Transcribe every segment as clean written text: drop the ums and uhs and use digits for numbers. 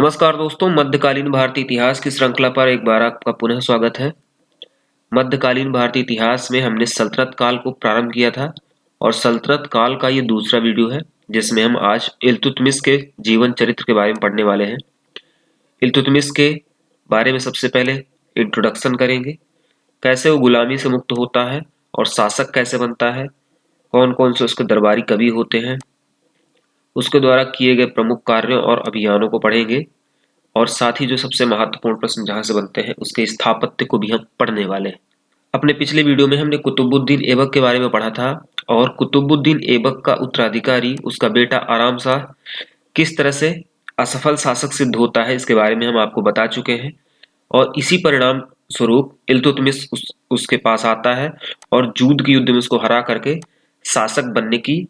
नमस्कार दोस्तों, मध्यकालीन भारतीय इतिहास की श्रृंखला पर एक बार आपका पुनः स्वागत है। मध्यकालीन भारतीय इतिहास में हमने सल्तनत काल को प्रारंभ किया था और सल्तनत काल का ये दूसरा वीडियो है जिसमें हम आज इल्तुतमिश के जीवन चरित्र के बारे में पढ़ने वाले हैं। इल्तुतमिश के बारे में सबसे पहले इंट्रोडक्शन करेंगे, कैसे वो गुलामी से मुक्त होता है और शासक कैसे बनता है, कौन कौन से उसके दरबारी कवि होते हैं, उसके द्वारा किए गए प्रमुख कार्यों और अभियानों को पढ़ेंगे और साथ ही जो सबसे महत्वपूर्ण प्रश्न जहां से बनते हैं उसके स्थापत्य को भी हम पढ़ने वाले हैं। अपने पिछले वीडियो में हमने कुतुबुद्दीन ऐबक के बारे में पढ़ा था और कुतुबुद्दीन ऐबक का उत्तराधिकारी उसका बेटा आराम शाह किस तरह से असफल शासक सिद्ध होता है इसके बारे में हम आपको बता चुके हैं। और इसी परिणाम स्वरूप इल्तुतमिश उसके पास आता है और जूद के युद्ध में उसको हरा करके शासक बनने की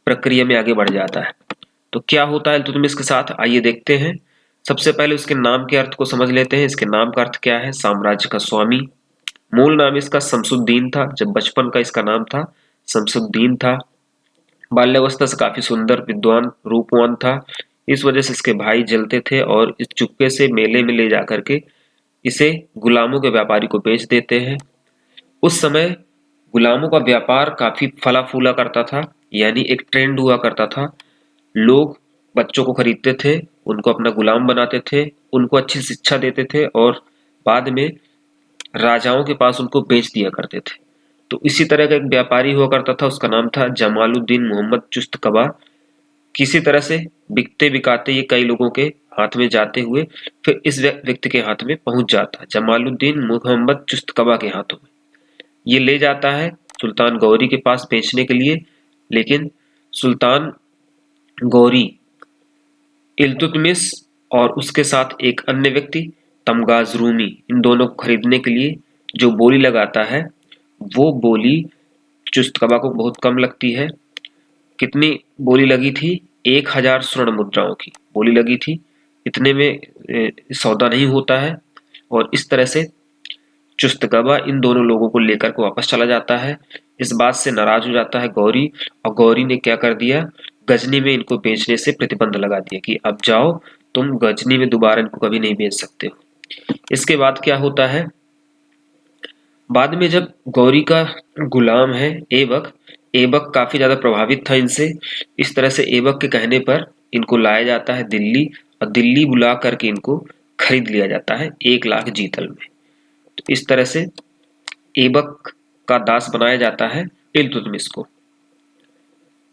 प्रक्रिया में आगे बढ़ जाता है। तो क्या होता है इल्तुतमिश के साथ, आइए देखते हैं। सबसे पहले उसके नाम के अर्थ को समझ लेते हैं। इसके नाम का अर्थ क्या है? साम्राज्य का स्वामी। मूल नाम इसका शमसुद्दीन था, जब बचपन का इसका नाम था शमसुद्दीन था। बाल्यावस्था से काफी सुंदर, विद्वान, रूपवान था। इस वजह से इसके भाई जलते थे और इस चुप्पे से मेले में ले जाकर के इसे गुलामों के व्यापारी को बेच देते हैं। उस समय गुलामों का व्यापार काफी फला फूला करता था, यानी एक ट्रेंड हुआ करता था। लोग बच्चों को खरीदते थे, उनको अपना गुलाम बनाते थे, उनको अच्छी शिक्षा देते थे और बाद में राजाओं के पास उनको बेच दिया करते थे। तो इसी तरह का एक व्यापारी हुआ करता था, उसका नाम था जमालुद्दीन मोहम्मद चुस्त कबा। किसी तरह से बिकते बिकाते ये कई लोगों के हाथ में जाते हुए फिर इस व्यक्ति के हाथ में पहुंच जाता है, जमालुद्दीन मोहम्मद चुस्त कबा के हाथों में। ये ले जाता है सुल्तान गौरी के पास बेचने के लिए, लेकिन सुल्तान गौरी इल्तुतमिश और उसके साथ एक अन्य व्यक्ति तमगाज रूमी, इन दोनों को खरीदने के लिए जो बोली लगाता है वो बोली चुस्तकबा को बहुत कम लगती है। कितनी बोली लगी थी? 1000 स्वर्ण मुद्राओं की बोली लगी थी। इतने में सौदा नहीं होता है और इस तरह से चुस्तकबा इन दोनों लोगों को लेकर के वापस चला जाता है। इस बात से नाराज हो जाता है गौरी, और गौरी ने क्या कर दिया, गजनी में इनको बेचने से प्रतिबंध लगा दिया कि अब जाओ, तुम गजनी में दोबारा इनको कभी नहीं बेच सकते हो। इसके बाद क्या होता है, बाद में जब गौरी का गुलाम है ऐबक, ऐबक काफी ज्यादा प्रभावित था इनसे। इस तरह से ऐबक के कहने पर इनको लाया जाता है दिल्ली और दिल्ली बुला करके इनको खरीद लिया जाता है 1 लाख जीतल में। तो इस तरह से ऐबक का दास बनाया जाता है इल्तुतमिश को।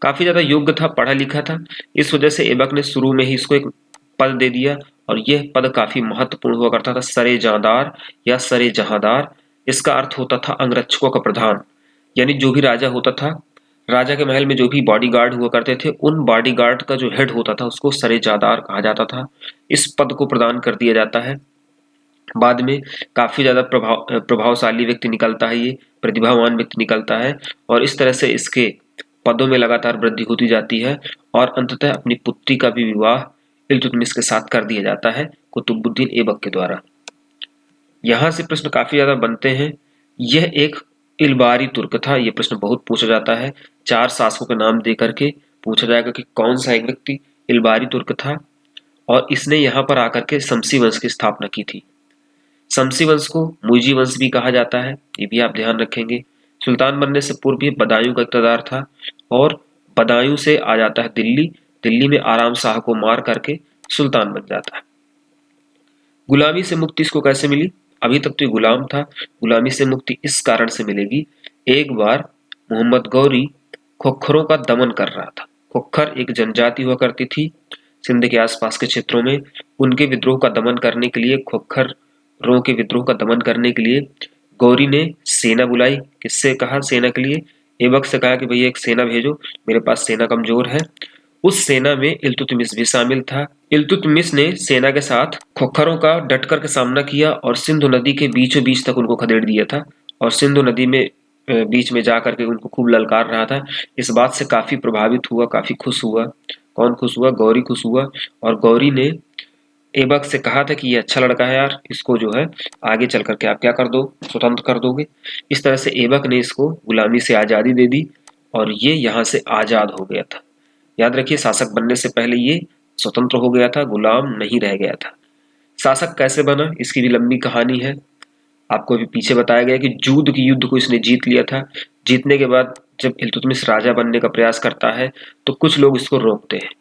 काफी ज्यादा योग्य था, पढ़ा लिखा था, इस वजह से ऐबक ने शुरू में ही इसको एक पद दे दिया और यह पद काफी महत्वपूर्ण हुआ करता था, सरे जादार या सरे जहादार। इसका अर्थ होता था अंगरक्षकों का प्रधान, यानी जो भी राजा होता था, राजा के महल में जो भी बॉडीगार्ड हुआ करते थे, उन बॉडीगार्ड का जो हेड होता था उसको सरे जादार कहा जाता था। इस पद को प्रदान कर दिया जाता है। बाद में काफी ज्यादा प्रभावशाली व्यक्ति निकलता है, ये प्रतिभावान व्यक्ति निकलता है और इस तरह से इसके पदों में लगातार वृद्धि होती जाती है और अंततः अपनी पुत्री का भी विवाह इल्तुतमिश के साथ कर दिया जाता है कुतुबुद्दीन ऐबक के द्वारा। यहाँ से प्रश्न काफी ज्यादा बनते हैं। यह एक इलबारी तुर्क था, यह प्रश्न बहुत पूछा जाता है। 4 शासकों के नाम दे करके पूछा जाएगा कि कौन सा एक व्यक्ति इलबारी तुर्क था और इसने यहाँ पर आकर के शमसी वंश की स्थापना की थी। शमसी वंश को मुइजी वंश भी कहा जाता है, ये भी आप ध्यान रखेंगे। सुल्तान बनने से पूर्व भी बदायूं का इक़्तिदार था और बदायूं से आ जाता है दिल्ली, दिल्ली में आराम शाह को मार करके सुल्तान बन जाता है। गुलामी से मुक्ति इसको कैसे मिली? अभी तक तो ये गुलाम था, गुलामी से मुक्ति इस कारण से मिलेगी, एक बार मोहम्मद गौरी खोखरों का दमन कर रहा था। खोखर एक जनजाति हुआ करती थी सिंध के आसपास के क्षेत्रों में। उनके विद्रोह का दमन करने के लिए, खोखरों के विद्रोह का दमन करने के लिए गौरी ने सेना बुलाई। किससे कहा सेना के लिए? ऐबक से कहा कि भैया एक सेना भेजो, मेरे पास सेना कमजोर है। उस सेना में इल्तुतमिश भी शामिल था। इल्तुतमिश ने सेना के साथ खोखरों का डट कर के सामना किया और सिंधु नदी के बीचों बीच तक उनको खदेड़ दिया था और सिंधु नदी में बीच में जा करके उनको खूब ललकार रहा था। इस बात से काफी प्रभावित हुआ, काफी खुश हुआ। कौन खुश हुआ? गौरी खुश हुआ और गौरी ने ऐबक से कहा था कि ये अच्छा लड़का है यार, इसको जो है आगे चल करके आप क्या कर दो, स्वतंत्र कर दोगे। इस तरह से ऐबक ने इसको गुलामी से आजादी दे दी और ये यहाँ से आजाद हो गया था। याद रखिए, शासक बनने से पहले ये स्वतंत्र हो गया था, गुलाम नहीं रह गया था। शासक कैसे बना, इसकी भी लंबी कहानी है। आपको अभी पीछे बताया गया कि जूद की युद्ध को इसने जीत लिया था। जीतने के बाद जब इल्तुतमिश राजा बनने का प्रयास करता है तो कुछ लोग इसको रोकते हैं।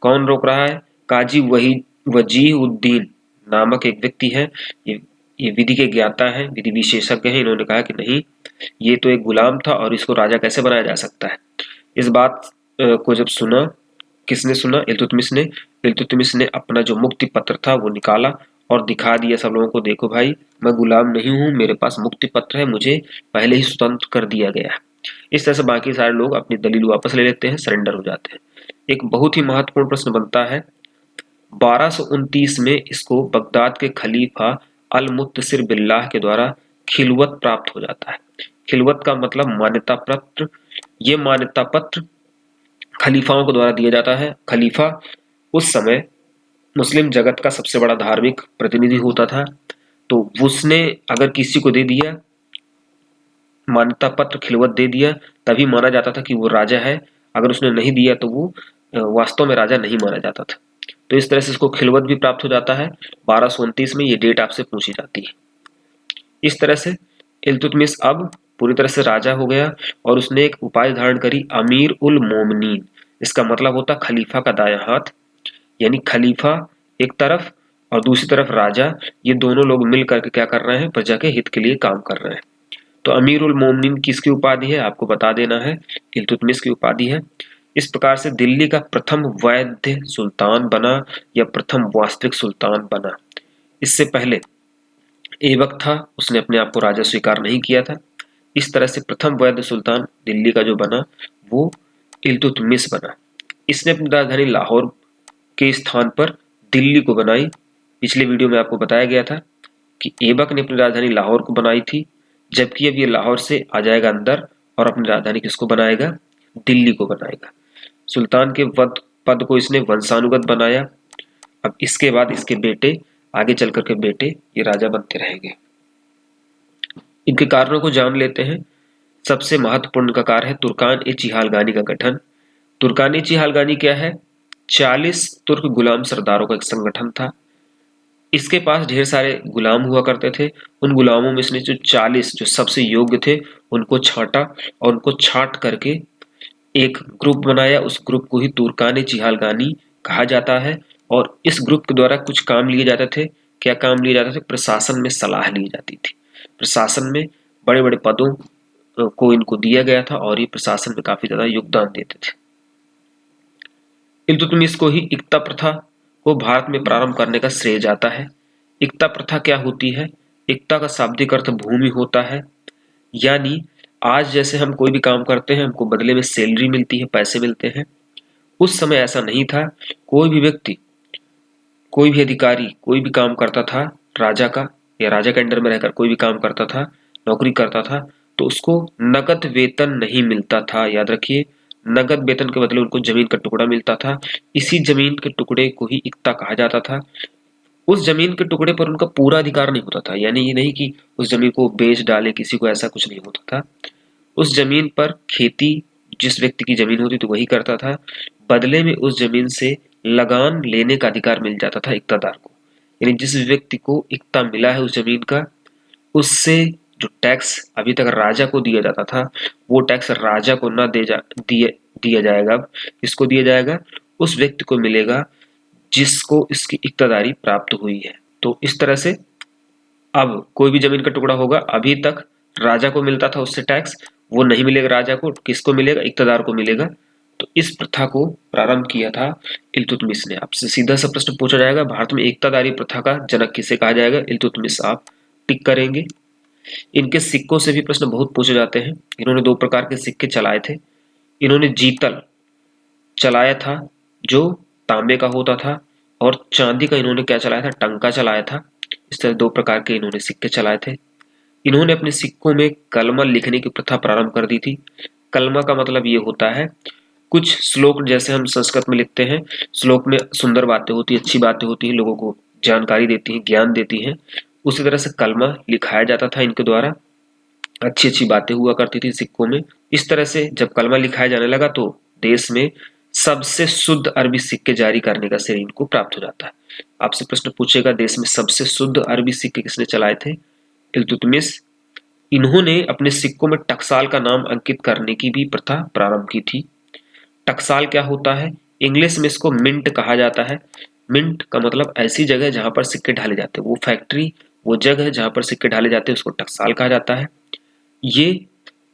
कौन रोक रहा है? काजी वजीह उद्दीन नामक एक व्यक्ति है। ये विधि के ज्ञाता हैं, विधि विशेषज्ञ हैं। इन्होंने कहा कि नहीं, ये तो एक गुलाम था और इसको राजा कैसे बनाया जा सकता है। इस बात को जब सुना, किसने सुना? इल्तुतमिश ने। इल्तुतमिश ने अपना जो मुक्ति पत्र था वो निकाला और दिखा दिया सब लोगों को, देखो भाई, मैं गुलाम नहीं हूँ, मेरे पास मुक्ति पत्र है, मुझे पहले ही स्वतंत्र कर दिया गया है। इस तरह से बाकी सारे लोग अपनी दलील वापस ले लेते हैं, सरेंडर हो जाते हैं। एक बहुत ही महत्वपूर्ण प्रश्न बनता है, 1229 में इसको बगदाद के खलीफा अल मुत्तसिर बिल्लाह के द्वारा खिलवत प्राप्त हो जाता है। खिलवत का मतलब मान्यता पत्र। ये मान्यता पत्र खलीफाओं के द्वारा दिया जाता है। खलीफा उस समय मुस्लिम जगत का सबसे बड़ा धार्मिक प्रतिनिधि होता था, तो उसने अगर किसी को दे दिया मान्यता पत्र, खिलवत दे दिया, तभी माना जाता था कि वो राजा है। अगर उसने नहीं दिया तो वो वास्तव में राजा नहीं माना जाता था। तो इस तरह से इसको खिलवत भी प्राप्त हो जाता है। 1229 में ये डेट आपसे पूछी जाती है। इस तरह से इल्तुतमिश अब पूरी तरह से राजा हो गया और उसने एक उपाधि धारण करी, अमीर उल मोमिनीन। इसका मतलब होता खलीफा का दायां हाथ, यानी खलीफा एक तरफ और दूसरी तरफ राजा, ये दोनों लोग मिल करके क्या कर रहे हैं? प्रजा के हित के लिए काम कर रहे हैं। तो अमीर उल मोमिनीन किसकी उपाधि है? आपको बता देना है, इल्तुतमिश की उपाधि है। इस प्रकार से दिल्ली का प्रथम वैद्य सुल्तान बना या प्रथम वास्तविक सुल्तान बना। इससे पहले ऐबक था, उसने अपने आप को राजा स्वीकार नहीं किया था। इस तरह से प्रथम वैद्य सुल्तान दिल्ली का जो बना वो इल्तुतमिश बना। इसने अपनी राजधानी लाहौर के स्थान पर दिल्ली को बनाई। पिछले वीडियो में आपको बताया गया था कि ऐबक ने अपनी राजधानी लाहौर को बनाई थी, जबकि अब ये लाहौर से आ जाएगा अंदर और अपनी राजधानी किसको बनाएगा? दिल्ली को बनाएगा। सुल्तान के पद को इसने वंशानुगत बनाया। अब इसके बाद इसके बेटे, आगे चल करके बेटे ये राजा बनते रहेंगे। इनके कारणों को जान लेते हैं। सबसे महत्वपूर्ण का कार्य है तुर्कान-ए-चिहालगानी का गठन। तुर्कान-ए-चिहालगानी क्या है? 40 तुर्क गुलाम सरदारों का एक संगठन था। इसके पास ढेर सारे गुलाम हुआ करते थे। उन गुलामों में इसने जो 40 जो सबसे योग्य थे उनको छांटा और उनको छांट करके एक ग्रुप बनाया। उस ग्रुप को ही तुर्कान-ए-चिहालगानी कहा जाता है। और इस ग्रुप के द्वारा कुछ काम लिए जाते थे। क्या काम लिए जाते थे? प्रशासन में सलाह ली जाती थी। प्रशासन में बड़े बड़े पदों को इनको दिया गया था और ये प्रशासन में काफी ज्यादा योगदान देते थे। इल्तुतमिश को ही इक्ता प्रथा को भारत में प्रारंभ करने का श्रेय जाता है। इक्ता प्रथा क्या होती है? इक्ता का शाब्दिक अर्थ भूमि होता है। यानी आज जैसे हम कोई भी काम करते हैं, हमको बदले में सैलरी मिलती है, पैसे मिलते हैं। उस समय ऐसा नहीं था। कोई भी व्यक्ति, कोई भी अधिकारी कोई भी काम करता था राजा का, या राजा के अंडर में रहकर कोई भी काम करता था, नौकरी करता था, तो उसको नगद वेतन नहीं मिलता था। याद रखिए, नगद वेतन के बदले उनको जमीन का टुकड़ा मिलता था। इसी जमीन के टुकड़े को ही इक्ता कहा जाता था। उस जमीन के टुकड़े पर उनका पूरा अधिकार नहीं होता था, यानी ये नहीं कि उस जमीन को बेच डाले किसी को, ऐसा कुछ नहीं होता था। उस जमीन पर खेती जिस व्यक्ति की जमीन होती थी वही करता था। बदले में उस जमीन से लगान लेने का अधिकार मिल जाता था इक्तादार को। यानी जिस व्यक्ति को इक्ता मिला है उस जमीन का, उससे जो टैक्स अभी तक राजा को दिया जाता था वो टैक्स राजा को ना दिया जाएगा। किसको दिया जाएगा? उस व्यक्ति को मिलेगा जिसको इसकी इक्तादारी प्राप्त हुई है। तो इस तरह से अब कोई भी जमीन का टुकड़ा होगा, अभी तक राजा को मिलता था उससे टैक्स, वो नहीं मिलेगा राजा को, किसको मिलेगा? इक्तादार को मिलेगा। तो इस प्रथा को प्रारंभ किया था इल्तुतमिश ने। आपसे सीधा सा प्रश्न पूछा जाएगा, भारत में इक्तादारी प्रथा का जनक किसे कहा जाएगा? इल्तुतमिश। आप टिक करेंगे। इनके सिक्कों से भी प्रश्न बहुत पूछे जाते हैं। इन्होंने 2 प्रकार के सिक्के चलाए थे। इन्होंने जीतल चलाया था जो तांबे का होता था, और चांदी का इन्होंने क्या चलाया था? टंका चलाया था। इस तरह 2 प्रकार के इन्होंने सिक्के चलाए थे। इन्होंने अपने सिक्कों में कलमा लिखने की प्रथा प्रारंभ कर दी थी। कलमा का मतलब ये होता है, कुछ श्लोक जैसे हम संस्कृत में लिखते हैं, श्लोक में सुंदर बातें होती हैं, अच्छी बातें होती हैं, लोगों को जानकारी देती हैं, ज्ञान देती हैं। उसी तरह से कलमा लिखाया जाता था इनके द्वारा। अच्छी अच्छी बातें हुआ करती थी सिक्कों में। इस तरह से जब कलमा लिखाया जाने लगा तो देश में सबसे शुद्ध अरबी सिक्के जारी करने का श्रेय इनको प्राप्त हो जाता है। आपसे प्रश्न पूछेगा, देश में सबसे शुद्ध अरबी सिक्के किसने चलाए थे? इल्तुतमिश। इन्होंने अपने सिक्कों में टकसाल का नाम अंकित करने की भी प्रथा प्रारंभ की थी। टकसाल क्या होता है? इंग्लिश में इसको मिंट कहा जाता है। मिंट का मतलब ऐसी जगह जहां पर सिक्के ढाले जाते हैं, वो फैक्ट्री, वो जगह जहां पर सिक्के ढाले जाते हैं उसको टकसाल कहा जाता है। ये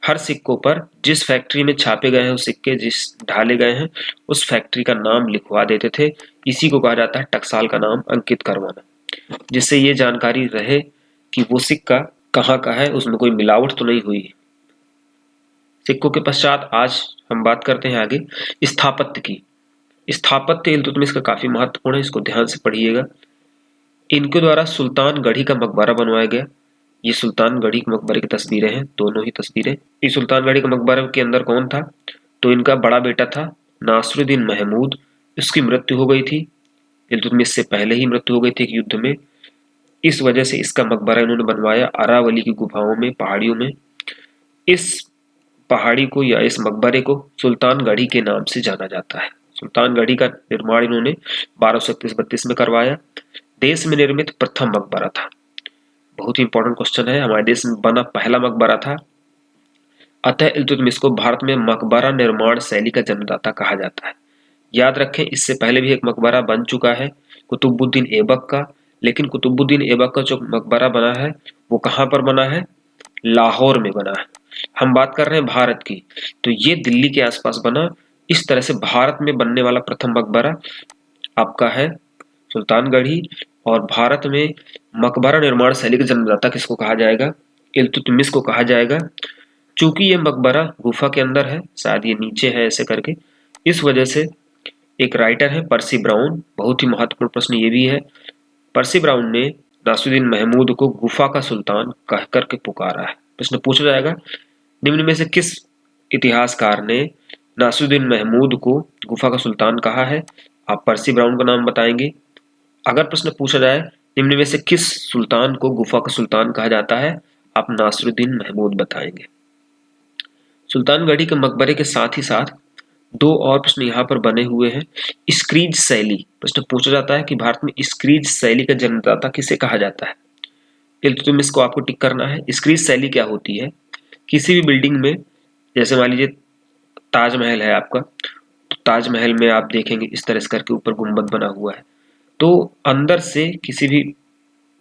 हर सिक्कों पर जिस फैक्ट्री में छापे गए हैं, उस सिक्के जिस ढाले गए हैं, उस फैक्ट्री का नाम लिखवा देते थे। इसी को कहा जाता है टकसाल का नाम अंकित करवाना, जिससे ये जानकारी रहे कि वो सिक्का कहाँ का है, उसमें कोई मिलावट तो नहीं हुई। सिक्कों के पश्चात आज हम बात करते हैं आगे स्थापत्य की। स्थापत्य इल्तुतमिश का काफी महत्वपूर्ण है, इसको ध्यान से पढ़िएगा। इनके द्वारा सुल्तान गढ़ी का मकबरा बनवाया गया। ये सुल्तान गढ़ी के मकबरे की तस्वीरें हैं, दोनों ही तस्वीरें। इस सुल्तान गढ़ी के मकबरे के अंदर कौन था? तो इनका बड़ा बेटा था नासरुद्दीन महमूद। इसकी मृत्यु हो गई थी, इल्तुतमिश से पहले ही मृत्यु हो गई थी एक युद्ध में। इस वजह से इसका मकबरा इन्होंने बनवाया अरावली की गुफाओं में, पहाड़ियों में। इस पहाड़ी को या इस मकबरे को सुल्तान गढ़ी के नाम से जाना जाता है। सुल्तान गढ़ी का निर्माण इन्होंने 1231-32 में करवाया। देश में निर्मित प्रथम मकबरा था। बहुत ही इंपॉर्टेंट क्वेश्चन है, हमारे देश में बना पहला मकबरा था। अतः इल्तुतमिश को भारत में मकबरा निर्माण शैली का जन्मदाता कहा जाता है। याद रखें, इससे पहले भी एक मकबरा बन चुका है कुतुबुद्दीन ऐबक का, लेकिन कुतुबुद्दीन ऐबक का जो मकबरा बना है वो कहाँ पर बना है? लाहौर में बना है। हम बात कर रहे हैं भारत की, तो ये दिल्ली के आसपास बना। इस तरह से भारत में बनने वाला प्रथम मकबरा आपका है सुल्तानगढ़ी। और भारत में मकबरा निर्माण शैली का जन्मदाता किसको कहा जाएगा? इल्तुतमिश को कहा जाएगा। चूंकि ये मकबरा गुफा के अंदर है, शायद ये नीचे है ऐसे करके, इस वजह से एक राइटर है पर्सी ब्राउन, बहुत ही महत्वपूर्ण प्रश्न ये भी है। पर्सी ब्राउन ने नासरुद्दीन महमूद को गुफा का सुल्तान कह करके पुकारा है। प्रश्न पूछा जाएगा, निम्न में से किस इतिहासकार ने नासरुद्दीन महमूद को गुफा का सुल्तान कहा है? आप पर्सी ब्राउन का नाम बताएंगे। अगर प्रश्न पूछा जाए निम्न में से किस सुल्तान को गुफा का सुल्तान कहा जाता है? आप नासरुद्दीन महमूद बताएंगे। सुल्तानगढ़ी के मकबरे के साथ ही साथ दो और प्रश्न यहाँ पर बने हुए हैं। स्क्रीज शैली, प्रश्न पूछा जाता है कि भारत में स्क्रीज शैली का जन्मदाता किसे कहा जाता है? इल्तुतमिश को आपको टिक करना है। स्क्रीज शैली क्या होती है? किसी भी बिल्डिंग में, जैसे मान लीजिए ताजमहल है आपका, तो ताजमहल में आप देखेंगे इस तरह से करके ऊपर गुंबद बना हुआ है, तो अंदर से किसी भी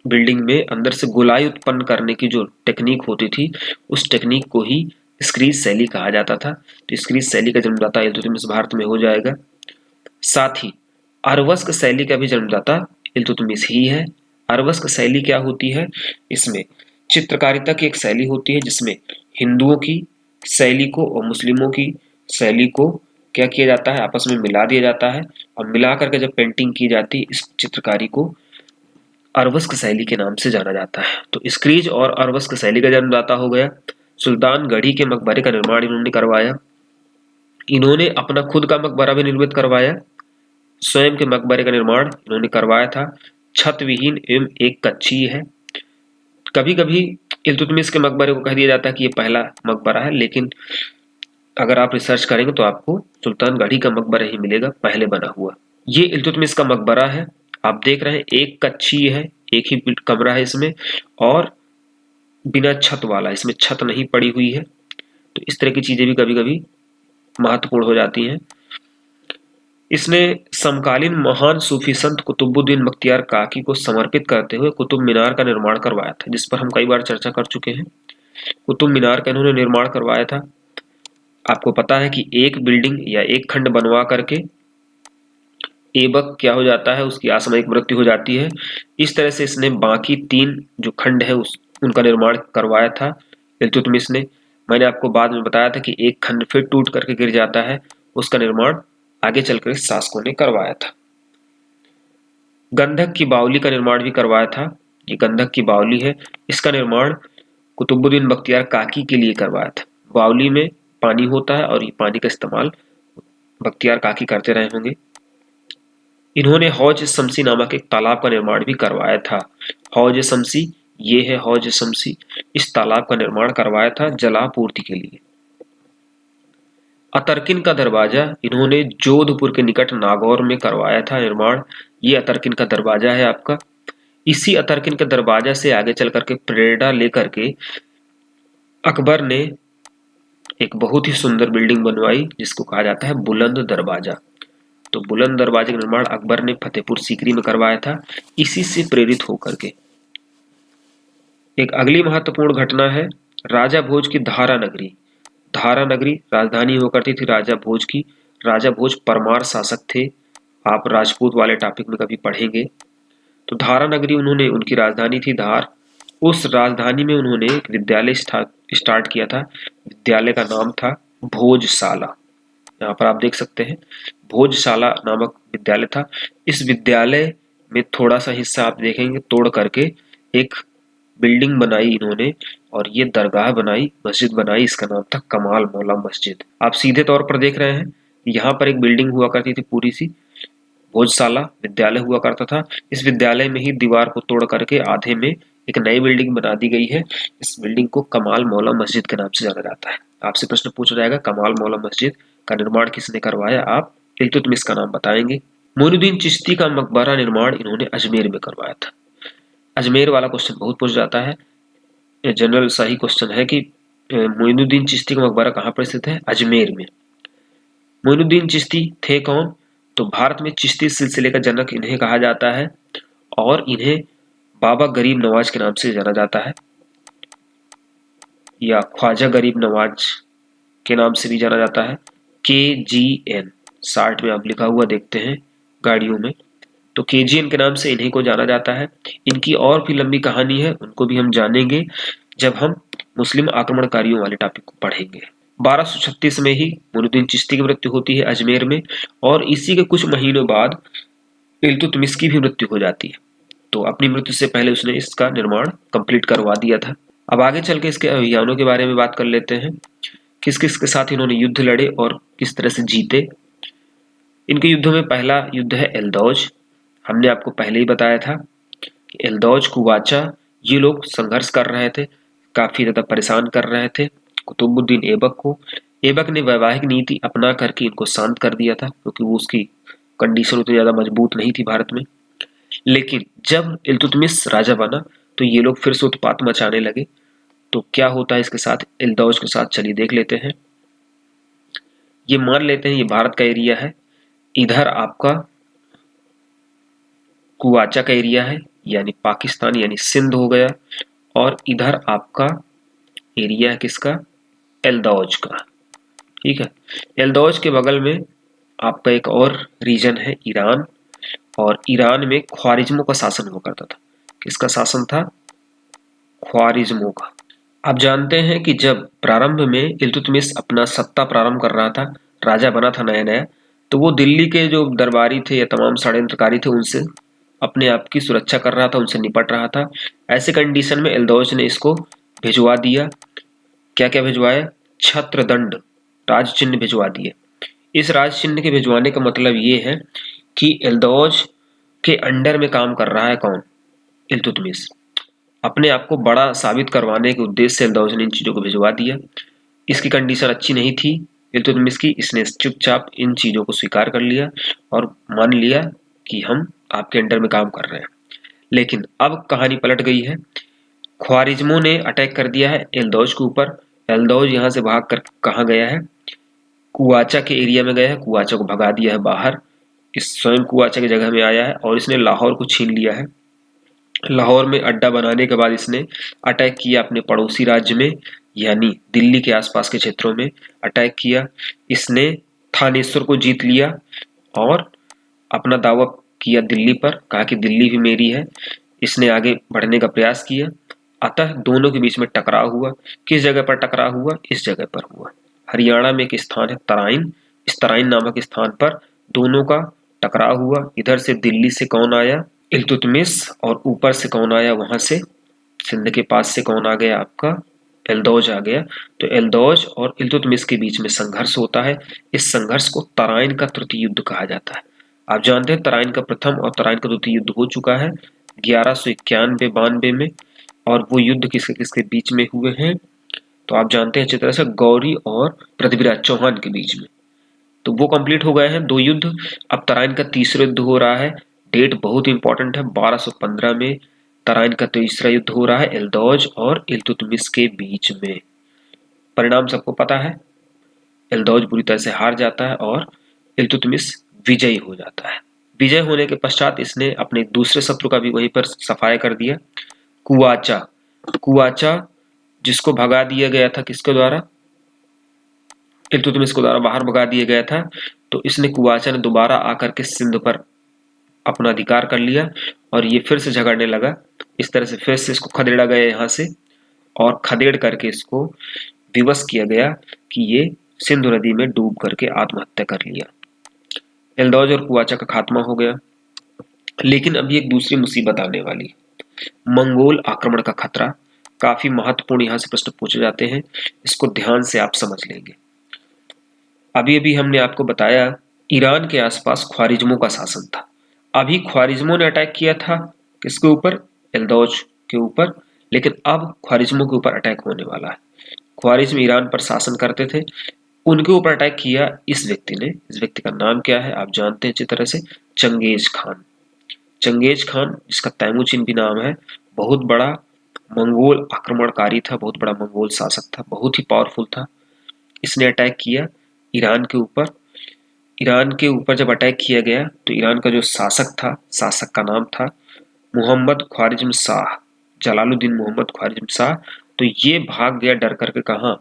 बिल्डिंग में अंदर से गोलाई उत्पन्न करने की जो टेक्निक होती थी, उस टेक्निक को ही स्क्रीज शैली कहा जाता था। तो स्क्रीज शैली का जन्मदाता इल्तुतमिश भारत में हो जाएगा। साथ ही अरवस्क शैली का भी जन्मदाता इल्तुतमिश ही है। अरवस्क शैली क्या होती है? इसमें चित्रकारिता की एक शैली होती है जिसमें हिंदुओं की शैली को और मुस्लिमों की शैली को क्या किया जाता है? आपस में मिला दिया जाता है, और मिला करके जब पेंटिंग की जाती है, इस चित्रकारी को अरवस्क शैली के नाम से जाना जाता है। तो स्क्रीज और अरवस्क शैली का जन्मदाता हो गया। सुल्तानगढ़ी के मकबरे का निर्माण इन्होंने करवाया। इन्होंने अपना खुद का मकबरा भी निर्मित करवाया। स्वयं के मकबरे का निर्माण इन्होंने करवाया था। छत विहीन एवं एक कच्ची है। कभी कभी इल्तुतमिश के मकबरे को कह दिया जाता है कि ये पहला मकबरा है, लेकिन अगर आप रिसर्च करेंगे तो आपको सुल्तानगढ़ी का मकबरा ही मिलेगा पहले बना हुआ। ये इल्तुतमिश का मकबरा है। आप देख रहे हैं एक कच्ची है, एक ही कमरा है इसमें, और बिना छत वाला, इसमें छत नहीं पड़ी हुई है। तो इस तरह की चीजें भी कभी कभी महत्वपूर्ण हो जाती हैं। इसने समकालीन महान सूफी संत कुतुबुद्दीन बख्तियार काकी को समर्पित करते हुए कुतुब मीनार का निर्माण करवाया था, जिस पर हम कई बार चर्चा कर चुके हैं। कुतुब मीनार का इन्होंने निर्माण करवाया था। आपको पता है कि एक बिल्डिंग या एक खंड बनवा करके ऐबक क्या हो जाता है, उसकी असामयिक मृत्यु हो जाती है। इस तरह से इसने बाकी 3 जो खंड है उनका निर्माण करवाया था इल्तुतमिश ने। मैंने आपको बाद में बताया था कि एक खंड फिर टूट करके गिर जाता है, उसका निर्माण आगे चलकर शासकों ने करवाया था। गंधक की बावली का निर्माण भी करवाया था। ये गंधक की बावली है, इसका निर्माण कुतुबुद्दीन बख्तियार काकी के लिए करवाया था। बावली में पानी होता है और ये पानी का इस्तेमाल बख्तियार काकी करते रहे होंगे। इन्होंने हौज शमसी नामक एक तालाब का निर्माण भी करवाया था। हौज शमसी, ये है हौज शमसी, इस तालाब का निर्माण करवाया था जलापूर्ति के लिए। अतर्किन का दरवाजा इन्होंने जोधपुर के निकट नागौर में करवाया था निर्माण। ये अतर्किन का दरवाजा है आपका। इसी अतर्किन के दरवाजा से आगे चल करके प्रेरणा लेकर के अकबर ने एक बहुत ही सुंदर बिल्डिंग बनवाई जिसको कहा जाता है बुलंद दरवाजा। तो बुलंद दरवाजे का निर्माण अकबर ने फतेहपुर सीकरी में करवाया था, इसी से प्रेरित होकर के। एक अगली महत्वपूर्ण घटना है राजा भोज की धारा नगरी। धारा नगरी राजधानी हुआ करती थी राजा भोज की। राजा भोज परमार शासक थे, आप राजपूत वाले टॉपिक में कभी पढ़ेंगे। तो धारा नगरी उन्होंने, उनकी राजधानी थी धार। उस राजधानी में उन्होंने एक विद्यालय स्टार्ट किया था। विद्यालय का नाम था भोजशाला। यहाँ पर आप देख सकते हैं भोजशाला नामक विद्यालय था। इस विद्यालय में थोड़ा सा हिस्सा आप देखेंगे तोड़ करके एक बिल्डिंग बनाई इन्होंने, और ये दरगाह बनाई, मस्जिद बनाई। इसका नाम था कमाल मौला मस्जिद। आप सीधे तौर पर देख रहे हैं यहाँ पर एक बिल्डिंग हुआ करती थी पूरी सी, भोजशाला विद्यालय हुआ करता था। इस विद्यालय में ही दीवार को तोड़ करके आधे में एक नई बिल्डिंग बना दी गई है। इस बिल्डिंग को कमाल मौला मस्जिद के नाम से जाना जाता है। आपसे प्रश्न पूछा जाएगा कमाल मौला मस्जिद का निर्माण किसने करवाया, आप इल्तुतमिश का नाम बताएंगे। मोइनुद्दीन चिश्ती का मकबरा निर्माण इन्होंने अजमेर में करवाया था। अजमेर वाला क्वेश्चन बहुत पूछ जाता है, जनरल सही क्वेश्चन है कि मोइनुद्दीन चिश्ती का मकबरा कहाँ पर स्थित है, अजमेर में। मोइनुद्दीन चिश्ती थे कौन, तो भारत में चिश्ती सिलसिले का जनक इन्हें कहा जाता है, और इन्हें बाबा गरीब नवाज के नाम से जाना जाता है, या ख्वाजा गरीब नवाज के नाम से भी जाना जाता है। KGN 60 में आप लिखा हुआ देखते हैं गाड़ियों में, तो KGN के नाम से इन्हीं को जाना जाता है। इनकी और भी लंबी कहानी है, उनको भी हम जानेंगे जब हम मुस्लिम आक्रमणकारियों वाले टॉपिक को पढ़ेंगे। 1236 में ही मोइनुद्दीन चिश्ती की मृत्यु होती है अजमेर में, और इसी के कुछ महीनों बाद इल्तुतमिश की भी मृत्यु हो जाती है। तो अपनी मृत्यु से पहले उसने इसका निर्माण कंप्लीट करवा दिया था। अब आगे चल के इसके अभियानों के बारे में बात कर लेते हैं, किस किस के साथ इन्होंने युद्ध लड़े और किस तरह से जीते। इनके युद्धों में पहला युद्ध है एलदौज। हमने आपको पहले ही बताया था कि एलदौज कुवाचा ये लोग संघर्ष कर रहे थे, काफी ज्यादा परेशान कर रहे थे कुतुबुद्दीन ऐबक को। ऐबक ने वैवाहिक नीति अपना करके इनको शांत कर दिया था, क्योंकि वो उसकी कंडीशन उतनी ज्यादा मजबूत नहीं थी भारत में। लेकिन जब इल्तुतमिश राजा बना तो ये लोग फिर से उत्पात मचाने लगे। तो क्या होता है इसके साथ, एलदौज के साथ, चलिए देख लेते हैं। ये मान लेते हैं ये भारत का एरिया है, इधर आपका कुवाचा का एरिया है यानी पाकिस्तान यानी सिंध हो गया, और इधर आपका एरिया है किसका, एलदौज का। ठीक है, एलदौज के बगल में आपका एक और रीजन है ईरान, और ईरान में ख्वारिज्मों का शासन हुआ करता था। किसका शासन था, ख्वारिज्मों का। आप जानते हैं कि जब प्रारंभ में इल्तुतमिश अपना सत्ता प्रारंभ कर रहा था, राजा बना था नया नया, तो वो दिल्ली के जो दरबारी थे या तमाम षड्यंत्रकारी थे उनसे अपने आप की सुरक्षा कर रहा था, उनसे निपट रहा था। ऐसे कंडीशन में एलदौज ने इसको भिजवा दिया। क्या क्या भिजवाया, छत्रदंड राज चिन्ह भिजवा दिए। इस राज चिन्ह के भिजवाने का मतलब ये है कि एलदौज के अंडर में काम कर रहा है कौन, इल्तुतमिश। अपने आप को बड़ा साबित करवाने के उद्देश्य से एलदौज ने इन चीजों को भिजवा दिया। इसकी कंडीशन अच्छी नहीं थी इल्तुतमिश की, इसने चुपचाप इन चीजों को स्वीकार कर लिया और मान लिया कि हम आपके अंडर में काम कर रहे हैं। लेकिन अब कहानी पलट गई है, ख्वारिज्मों ने अटैक कर दिया है एलदौज के ऊपर। एलदौज यहाँ से भाग कर कहाँ गया है, कुवाचा के एरिया में गया है, कुवाचा को भगा दिया है बाहर। इस स्वयं कुवाचा की जगह में आया है और इसने लाहौर को छीन लिया है। लाहौर में अड्डा बनाने के बाद इसने अटैक किया अपने पड़ोसी राज्य में, यानी दिल्ली के आसपास के क्षेत्रों में अटैक किया। इसने थानेश्वर को जीत लिया और अपना दावा किया दिल्ली पर, कहा कि दिल्ली भी मेरी है। इसने आगे बढ़ने का प्रयास किया, अतः दोनों के बीच में टकराव हुआ। किस जगह पर टकराव हुआ, इस जगह पर हुआ, हरियाणा में एक स्थान है तराइन। इस तराइन नामक स्थान पर दोनों का टकराव हुआ। इधर से दिल्ली से कौन आया, इल्तुतमिश, और ऊपर से कौन आया, वहां से सिंध के पास से कौन आ गया, आपका एलदौज आ गया। तो एलदौज और इल्तुतमिश के बीच में संघर्ष होता है। इस संघर्ष को तराइन का तृतीय युद्ध कहा जाता है। आप जानते हैं तराइन का प्रथम और तराइन का द्वितीय युद्ध हो चुका है 1191-92 में, और वो युद्ध किसके किसके बीच में हुए हैं, तो आप जानते हैं अच्छी तरह से गौरी और पृथ्वीराज चौहान के बीच में। तो वो कंप्लीट हो गए हैं 2 युद्ध। अब तराइन का तीसरा युद्ध हो रहा है। डेट बहुत इंपॉर्टेंट है, 1215 में तराइन का तीसरा युद्ध हो रहा है एल्दौज और इल्तुतमिश के बीच में। परिणाम सबको पता है, एल्दौज बुरी तरह से हार जाता है और इल्तुतमिश विजयी हो जाता है। विजय होने के पश्चात इसने अपने दूसरे शत्रु का भी वहीं पर सफाया कर दिया, कुवाचा। कुवाचा जिसको भगा दिया गया था, किसके द्वारा? इल्तुतमिश के द्वारा बाहर भगा दिया गया था। तो इसने कुवाचा ने दोबारा आकर के सिंध पर अपना अधिकार कर लिया और ये फिर से झगड़ने लगा। इस तरह से फिर से इसको खदेड़ा गया यहाँ से, और खदेड़ करके इसको विवश किया गया कि ये सिंधु नदी में डूब करके आत्महत्या कर लिया। एल्दौज और कुवाचा का खात्मा हो गया। लेकिन अभी एक दूसरी मुसीबत आने वाली, मंगोल आक्रमण का खतरा। काफी महत्वपूर्ण यहाँ से प्रश्न पूछे जाते हैं, इसको ध्यान से आप समझ लेंगे। अभी अभी हमने आपको बताया ईरान के आसपास ख्वारिज्मों का शासन था। अभी ख्वारिज्मों ने अटैक किया था किसके ऊपर? एल्दौज के ऊपर। लेकिन अब ख्वारिज्मों के ऊपर अटैक होने वाला है। ख्वारिज्म ईरान पर शासन करते थे, उनके ऊपर अटैक किया इस व्यक्ति ने। इस व्यक्ति का नाम क्या है? आप जानते हैं अच्छी तरह से, चंगेज खान। चंगेज खान, जिसका तैमूचिन भी नाम है, बहुत बड़ा मंगोल आक्रमणकारी था, बहुत बड़ा मंगोल शासक था, बहुत ही पावरफुल था। इसने अटैक किया ईरान के ऊपर। ईरान के ऊपर जब अटैक किया गया तो ईरान का जो शासक था, शासक का नाम था मोहम्मद ख्वारिज्म शाह, जलालुद्दीन मोहम्मद ख्वारिज्म शाह। तो ये भाग गया डर करके, कहाँ?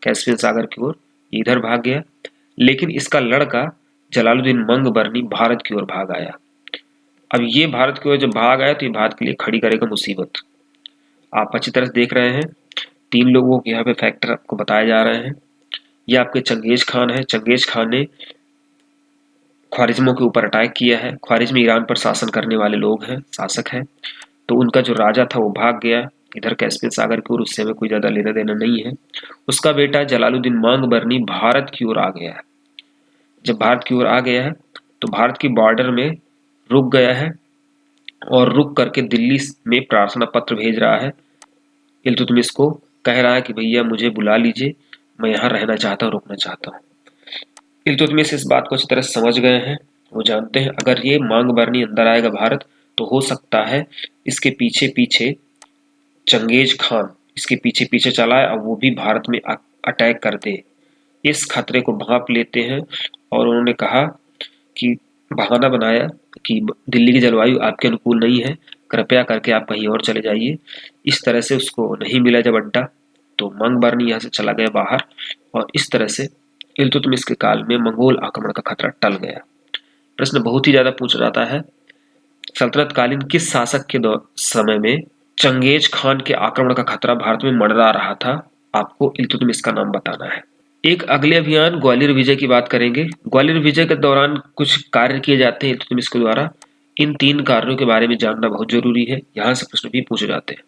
कैस्पियन सागर की ओर, इधर भाग गया। लेकिन इसका लड़का जलालुद्दीन मंगबरनी भारत की ओर भाग आया। अब ये भारत की ओर जब भाग आया तो ये भारत के लिए खड़ी करेगा मुसीबत। आप अच्छी तरह से देख रहे हैं, 3 लोगों के यहाँ पे फैक्टर आपको बताए जा रहे हैं। ये आपके चंगेज खान है। चंगेज खान ने ख्वारिज्मों के ऊपर अटैक किया है। ख्वारिज्म ईरान पर शासन करने वाले लोग हैं, शासक हैं। तो उनका जो राजा था वो भाग गया इधर कैस्पियन सागर की ओर, उससे हमें कोई ज्यादा लेना देना नहीं है। उसका बेटा जलालुद्दीन मांगबरनी भारत की ओर आ गया है। जब भारत की ओर आ गया है तो भारत की बॉर्डर में रुक गया है और रुक करके दिल्ली में प्रार्थना पत्र भेज रहा है। इल्तुतमिश को कह रहा है कि भैया मुझे बुला लीजिए, मैं यहाँ रहना चाहता हूँ, रुकना चाहता हूँ। इल्तुतमिश इस बात को अच्छी तरह समझ गए हैं। वो जानते हैं अगर ये मांगबरनी अंदर आएगा भारत तो हो सकता है इसके पीछे पीछे चंगेज खान इसके पीछे पीछे चला है और वो भी भारत में अटैक कर दे। इस खतरे को भांप लेते हैं और उन्होंने कहा कि बहाना बनाया कि दिल्ली की जलवायु आपके अनुकूल नहीं है, कृपया करके आप कहीं और चले जाइए। इस तरह से उसको नहीं मिला जब अड्डा, तो मंगबरनी यहाँ से चला गया बाहर और इस तरह से इल्तुतमिश के काल में मंगोल आक्रमण का खतरा टल गया। प्रश्न बहुत ही ज्यादा पूछा जाता है, सल्तनत कालीन किस शासक के समय में चंगेज खान के आक्रमण का खतरा भारत में मंडरा रहा था? आपको इल्तुतमिश का नाम बताना है। एक अगले अभियान ग्वालियर विजय की बात करेंगे। ग्वालियर विजय के दौरान कुछ कार्य किए जाते हैं इल्तुतमिश के द्वारा। इन 3 कार्यों के बारे में जानना बहुत जरूरी है, यहाँ से प्रश्न भी पूछे जाते हैं।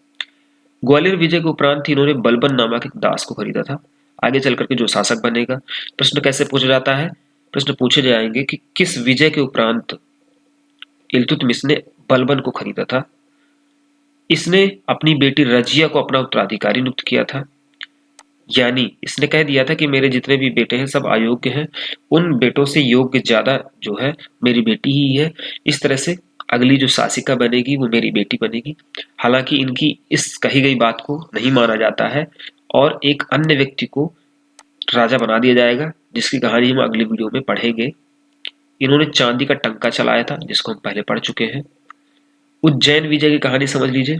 ग्वालियर विजय के उपरांत इन्होंने बलबन नामक एक दास को खरीदा था, आगे चल करके जो शासक बनेगा। प्रश्न कैसे पूछा जाता है? प्रश्न पूछे जाएंगे कि किस विजय के उपरांत इल्तुतमिश ने बलबन को खरीदा था। इसने अपनी बेटी रजिया को अपना उत्तराधिकारी नियुक्त किया था, यानी इसने कह दिया था कि मेरे जितने भी बेटे हैं सब अयोग्य हैं, उन बेटों से योग्य ज्यादा जो है मेरी बेटी ही है। इस तरह से अगली जो शासिका बनेगी वो मेरी बेटी बनेगी। हालांकि इनकी इस कही गई बात को नहीं माना जाता है और एक अन्य व्यक्ति को राजा बना दिया जाएगा, जिसकी कहानी हम अगली वीडियो में पढ़ेंगे। इन्होंने चांदी का टंका चलाया था, जिसको हम पहले पढ़ चुके हैं। उज्जैन विजय की कहानी समझ लीजिए।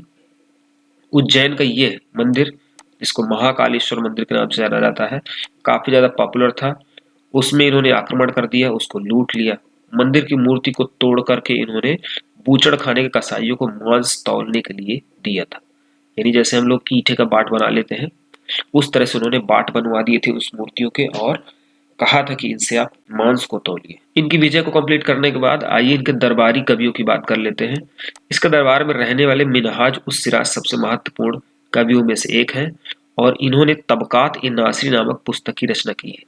उज्जैन का ये मंदिर, जिसको महाकालेश्वर मंदिर के नाम से जाना जाता है, काफी ज्यादा पॉपुलर था। उसमें इन्होंने आक्रमण कर दिया, उसको लूट लिया। मंदिर की मूर्ति को तोड़ करके इन्होंने बूचड़ खाने के कसाईयों को मांस तौलने के लिए दिया था। यानी जैसे हम लोग ईंटे का बाट बना लेते हैं, उस तरह से उन्होंने बाट बनवा दिए थे उस मूर्तियों के और कहा था कि इनसे आप मांस को तौलिए। इनकी विजय को कंप्लीट करने के बाद आइए इनके दरबारी कवियों की बात कर लेते हैं। इसके दरबार में रहने वाले मिनहाज उस सिराज सबसे महत्वपूर्ण कवियों में से एक है और इन्होंने तबकात ए नासरी नामक पुस्तक की रचना की है।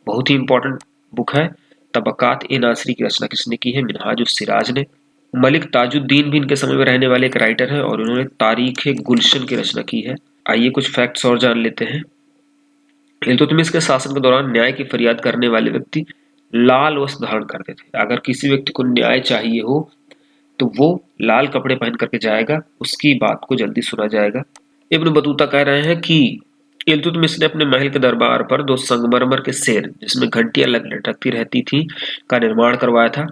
बहुत ही इंपॉर्टेंट बुक है। तबकात ए नासरी की रचना किसने की है? मिनहाज उस सिराज ने। मलिक ताजुद्दीन भी इनके समय में रहने वाले एक राइटर है और उन्होंने तारीख गुलशन की रचना की है। आइए कुछ फैक्ट्स और जान लेते हैं। इल्तुतमिश के शासन के दौरान न्याय की फरियाद करने वाले व्यक्ति लाल वस्त्र धारण करते थे। अगर किसी व्यक्ति को न्याय चाहिए हो तो वो लाल कपड़े पहन करके जाएगा, उसकी बात को जल्दी सुना जाएगा। इब्न बतूता कह रहे हैं कि इल्तुतमिश ने अपने महल के दरबार पर 2 संगमरमर के शेर जिसमें घंटियां लटकती रहती थी का निर्माण करवाया था।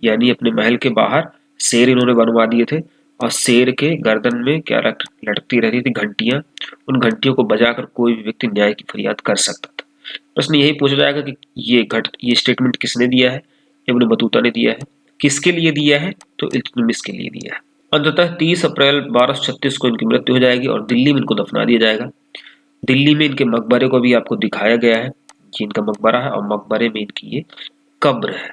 यानी अपने महल के बाहर शेर इन्होंने बनवा दिए थे और शेर के गर्दन में क्या लटकती रहती थी, घंटियां। उन घंटियों को बजाकर कोई भी व्यक्ति न्याय की फरियाद कर सकता था। प्रश्न यही पूछा जाएगा कि ये स्टेटमेंट किसने दिया है? इब्न बतूता ने दिया है। किसके लिए दिया है? तो इल्तुतमिश के लिए दिया है। अंततः 30 अप्रैल 1236 को इनकी मृत्यु हो जाएगी और दिल्ली में इनको दफना दिया जाएगा। दिल्ली में इनके मकबरे को भी आपको दिखाया गया है, ये इनका मकबरा है और मकबरे में इनकी ये कब्र है।